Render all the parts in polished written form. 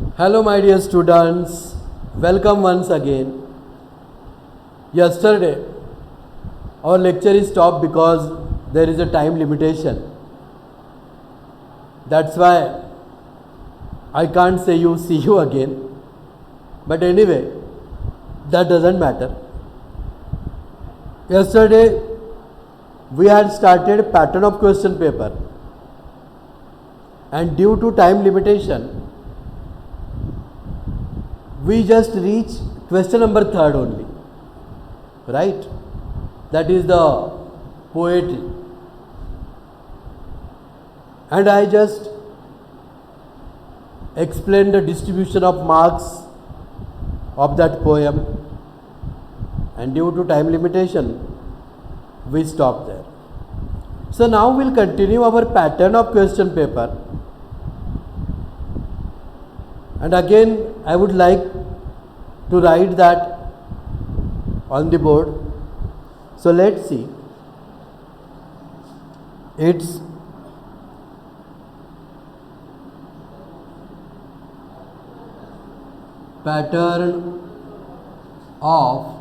Hello, my dear students. Welcome once again. Yesterday, our lecture is stopped because there is a time limitation. That's why I can't say see you again. But anyway, that doesn't matter. Yesterday, we had started pattern of question paper. And due to time limitation, we just reach question number 3rd only, right? That is the poetry. And I just explained the distribution of marks of that poem, and due to time limitation, we stop there. So now we'll continue our pattern of question paper. And again, I would like to write that on the board. So let's see. It's pattern of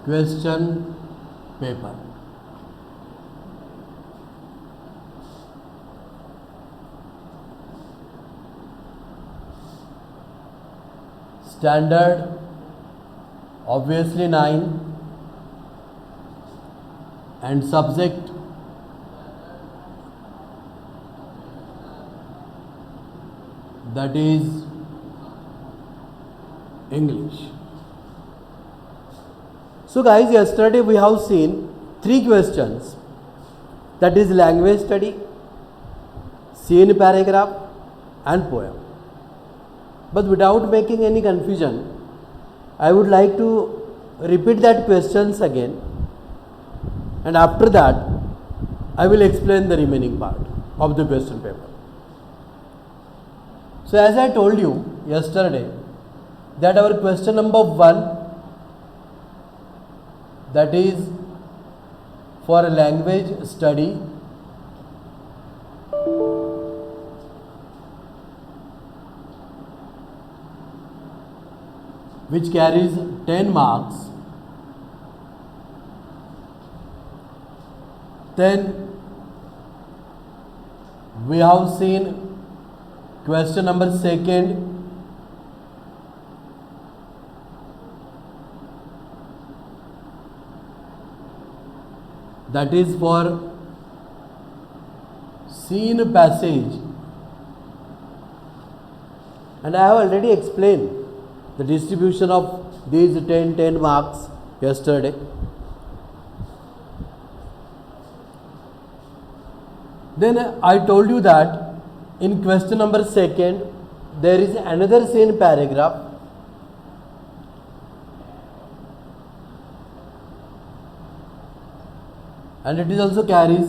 question paper. Standard obviously 9, and subject that is English. So guys, yesterday we have seen 3 questions, that is language study, scene paragraph and poem. But without making any confusion, I would like to repeat that questions again, and after that I will explain the remaining part of the question paper. So as I told you yesterday that our question number 1, that is for language study, which carries 10 marks. Then we have seen question number 2nd, that is for scene passage, and I have already explained the distribution of these 10 marks yesterday. Then I told you that in question number 2nd there is another scene paragraph, and it also carries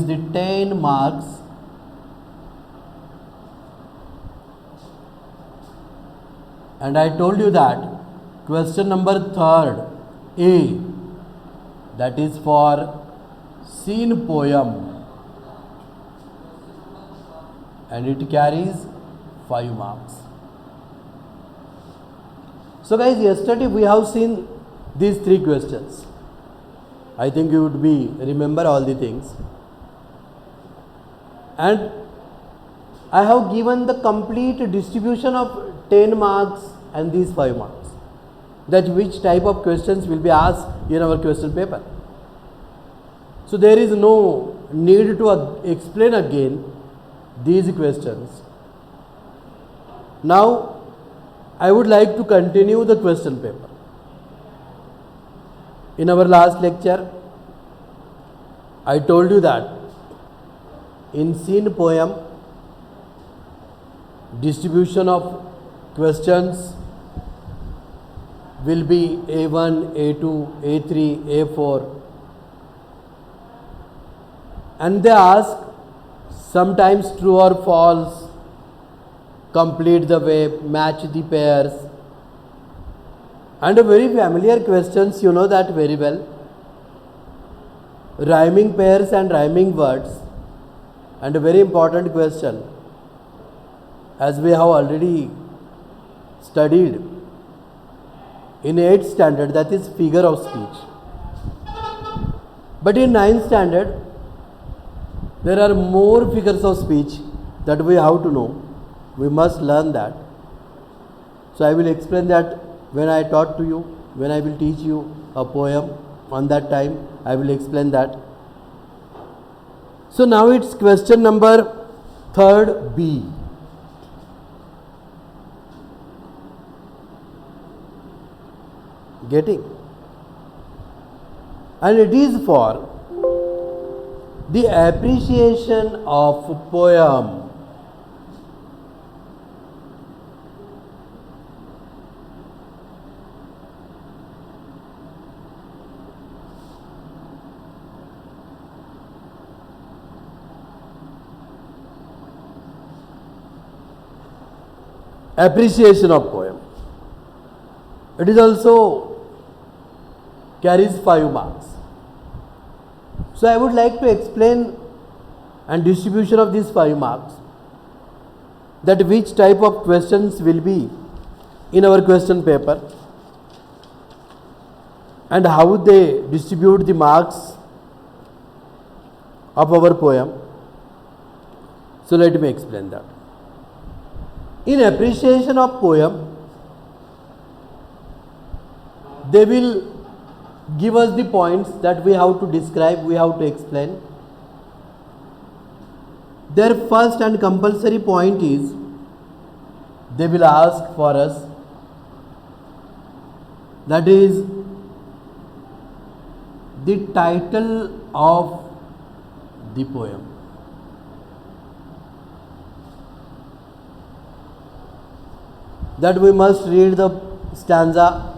the 10 marks. And I told you that question number 3rd, A, that is for scene poem, and it carries 5 marks. So guys, yesterday we have seen these 3 questions. I think you would remember all the things. And I have given the complete distribution of 10 marks and these 5 marks, that which type of questions will be asked in our question paper. So there is no need to explain again these questions. Now I would like to continue the question paper. In our last lecture, I told you that in scene poem, distribution of questions will be A1, A2, A3, A4, and they ask sometimes true or false, complete the verb, match the pairs, and a very familiar questions, you know that very well. rhyming pairs and rhyming words, and a very important question, as we have already studied in 8th standard, that is figure of speech. But in 9th standard, there are more figures of speech that we have to know. We must learn that. So I will explain that when I taught to you, when I will teach you a poem. On that time I will explain that. So now it's question number 3rd B. Getting? And it is for the appreciation of poem. Appreciation of poem. It is also carries 5 marks. So I would like to explain and distribution of these 5 marks, that which type of questions will be in our question paper and how they distribute the marks of our poem. So let me explain that. In appreciation of poem, they will give us the points that we have to describe, we have to explain. Their first and compulsory point is, they will ask for us, that is the title of the poem. That we must read the stanza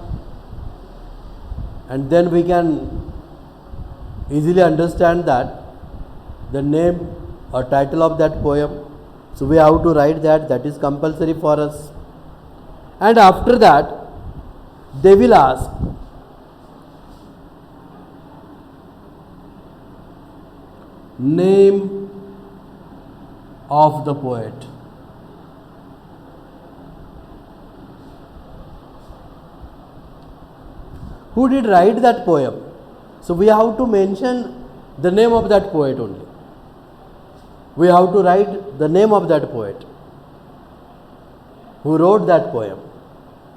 and then we can easily understand that the name or title of that poem. So we have to write that, that is compulsory for us. And after that, they will ask, name of the poet. Who did write that poem? So we have to mention the name of that poet only. We have to write the name of that poet who wrote that poem.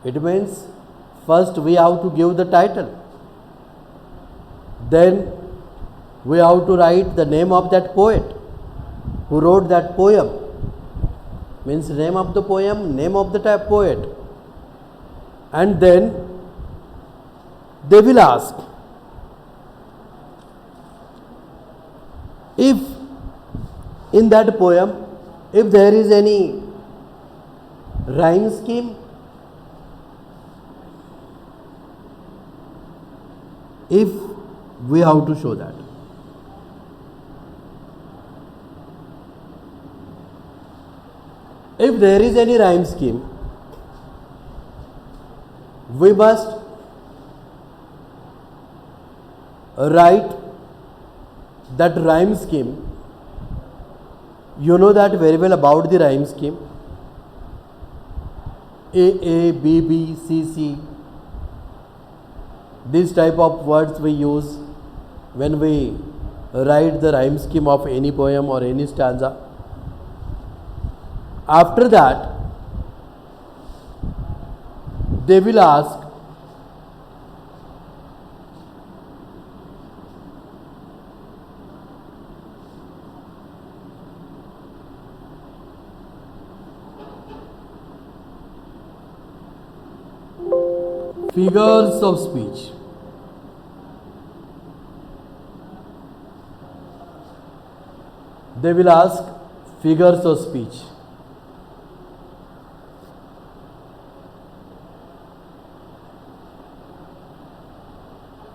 It means first we have to give the title, then we have to write the name of that poet who wrote that poem. Means name of the poem, name of the poet. And then they will ask, if in that poem, if there is any rhyme scheme, if we have to show that. If there is any rhyme scheme, we must write that rhyme scheme. You know that very well about the rhyme scheme. A, B, B, C, C. This type of words we use when we write the rhyme scheme of any poem or any stanza. After that, they will ask, figures of speech. They will ask figures of speech.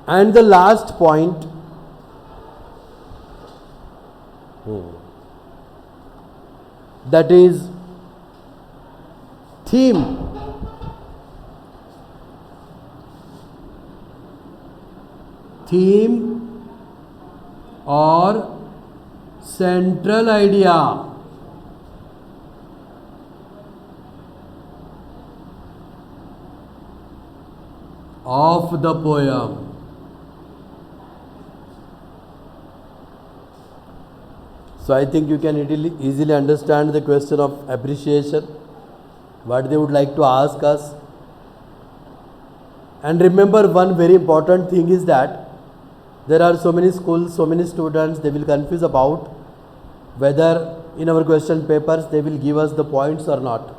And the last point, that is theme. Theme or central idea of the poem. So I think you can easily understand the question of appreciation, what they would like to ask us. And remember, one very important thing is that there are so many schools, so many students, they will confuse about whether in our question papers they will give us the points or not.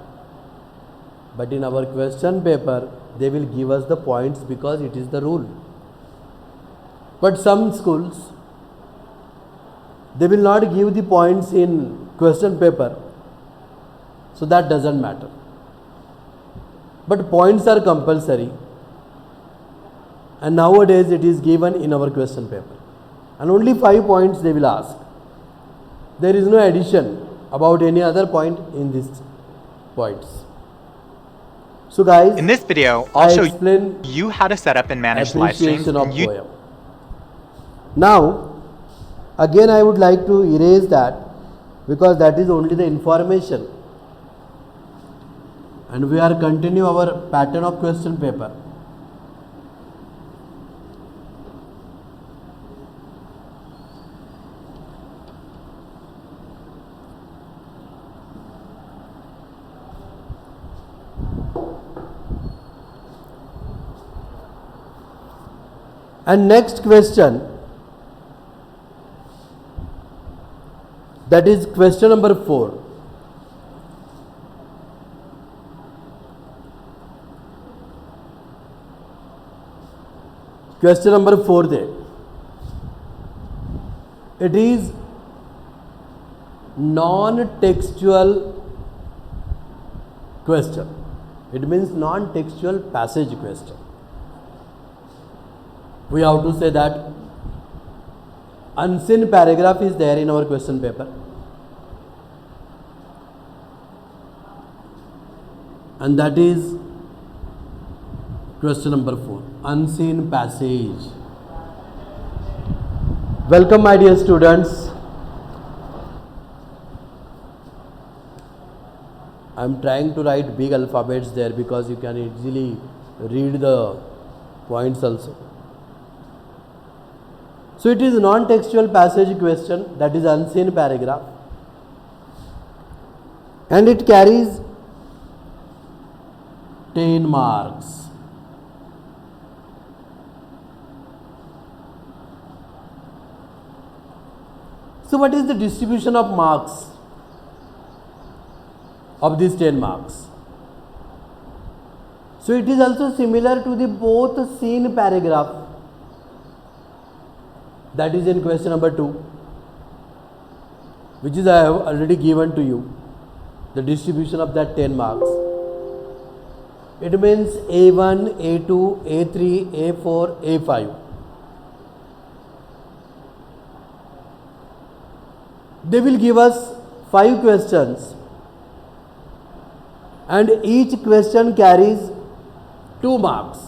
But in our question paper, they will give us the points because it is the rule. But some schools, they will not give the points in question paper, so that doesn't matter. But points are compulsory, and nowadays it is given in our question paper, and only 5 points they will ask. There is no addition about any other point in these points. So guys, in this video, I'll show you how to set up and manage live streams. Poem. Now, again I would like to erase that because that is only the information, and we are continue our pattern of question paper. And next question, that is question number 4. Question number 4 there. It is non-textual question. It means non-textual passage question. We have to say that unseen paragraph is there in our question paper, and that is question number 4, unseen passage. Welcome my dear students. I am trying to write big alphabets there because you can easily read the points also. So it is non-textual passage question, that is unseen paragraph, and it carries 10 marks. So what is the distribution of marks of these 10 marks? So it is also similar to the both seen paragraph, that is in question number 2, which is I have already given to you the distribution of that 10 marks. It means A1, A2, A3, A4, A5. They will give us 5 questions, and each question carries 2 marks.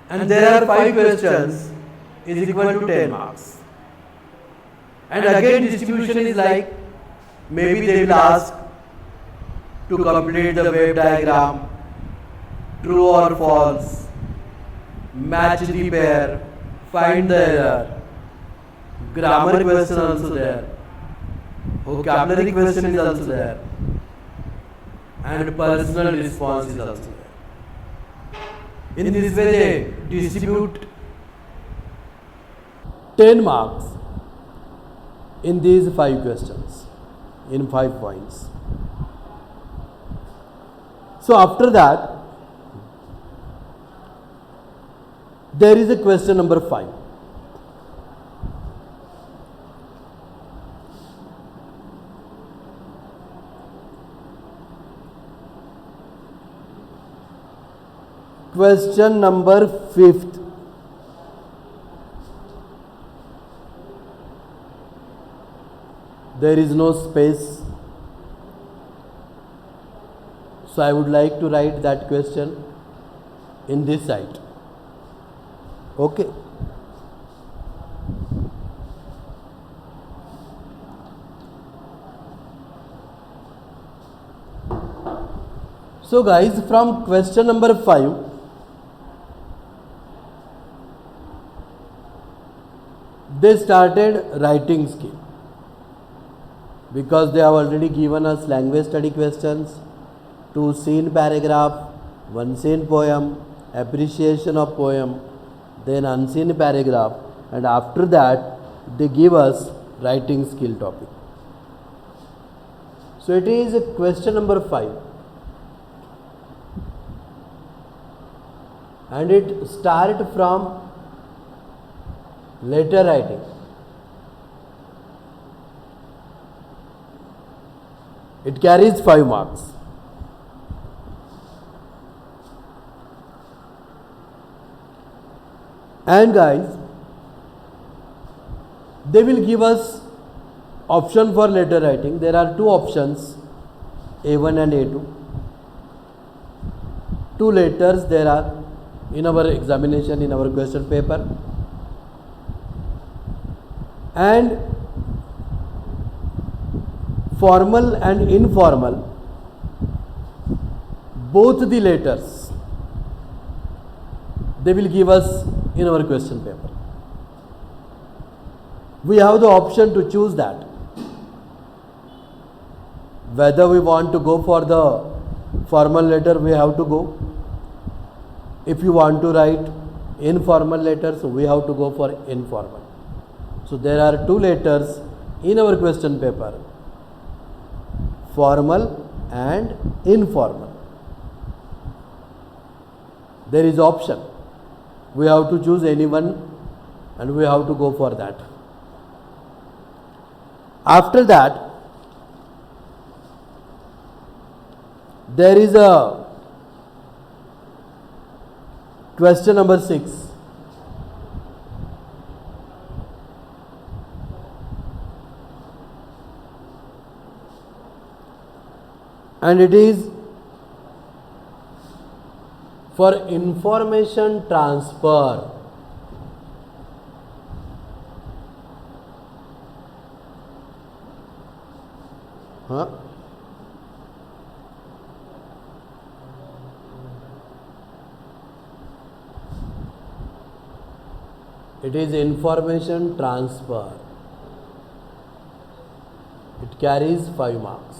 And there are 5 questions is equal to 10 marks. And again distribution is like, maybe they will ask to complete the wave diagram, true or false, match the pair, find the error, grammar question also there, vocabulary question is also there, and personal response is also there. In this way they distribute 10 marks in these 5 questions, in 5 points. So after that, there is a question number 5. Question number 5th. There is no space, so I would like to write that question in this side. Okay. So guys, from question number 5, they started writing skill, because they have already given us language study questions, 2 scene paragraph, 1 scene poem, appreciation of poem, then unseen paragraph, and after that they give us writing skill topic. So it is question number 5, and it start from letter writing. It carries 5 marks. And guys, they will give us option for letter writing. There are 2 options, A1 and A2. 2 letters there are in our examination, in our question paper. And formal and informal, both the letters they will give us in our question paper. We have the option to choose that, whether we want to go for the formal letter, we have to go. If you want to write informal letters, we have to go for informal. So there are 2 letters in our question paper, formal and informal. There is option. We have to choose any one and we have to go for that. After that, there is a question number 6. And it is for information transfer. It is information transfer. It carries 5 marks.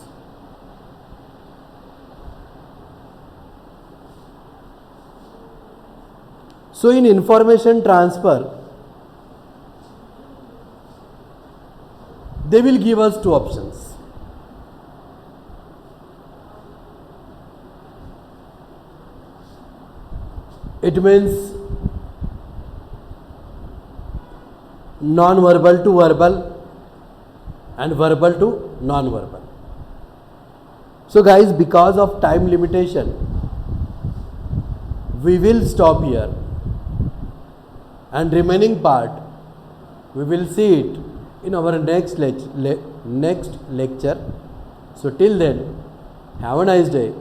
So in information transfer, they will give us 2 options. It means non-verbal to verbal and verbal to non-verbal. So guys, because of time limitation, we will stop here, and remaining part we will see it in our next lecture. So till then, have a nice day.